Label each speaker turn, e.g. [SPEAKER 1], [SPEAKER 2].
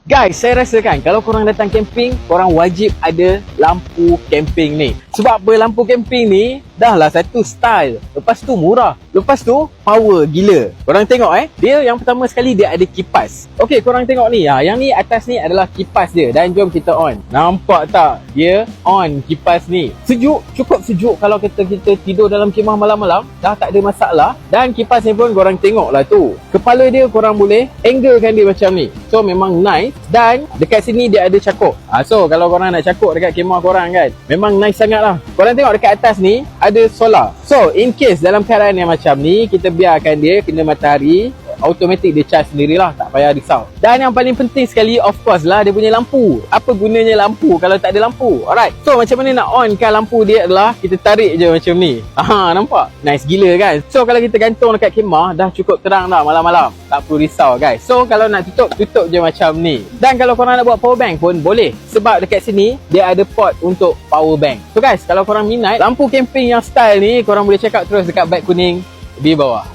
[SPEAKER 1] Guys, saya rasakan kalau korang datang camping, korang wajib ada lampu camping ni. Sebab apa? Lampu camping ni dah lah satu style. Lepas tu murah. Lepas tu power gila. Korang tengok dia yang pertama sekali dia ada kipas. Okey, korang tengok ni. Yang ni atas ni adalah kipas dia. Dan jom kita on. Nampak tak? Dia on kipas ni. Sejuk, cukup sejuk kalau kita tidur dalam kemah malam-malam. Dah tak ada masalah. Dan kipas ni pun korang tengok lah tu. Kepala dia korang boleh anglekan dia macam ni. So memang nice. Dan dekat sini dia ada cakuk. So kalau korang nak cakuk dekat kemah korang kan, memang nice sangat lah. Korang tengok dekat atas ni ada solar. So in case dalam keadaan yang macam ni, kita biarkan dia kena matahari, automatic dia charge sendirilah, tak payah risau. Dan yang paling penting sekali, of course lah, dia punya lampu. Apa gunanya lampu kalau tak ada lampu? Alright, so macam mana nak on kan lampu dia adalah kita tarik je macam ni. Nampak? Nice gila kan? So kalau kita gantung dekat kemah, dah cukup terang dah malam-malam. Tak perlu risau guys. So kalau nak tutup je macam ni. Dan kalau korang nak buat power bank pun boleh. Sebab dekat sini dia ada port untuk power bank. So guys, kalau korang minat lampu camping yang style ni, korang boleh check out terus dekat bag kuning di bawah.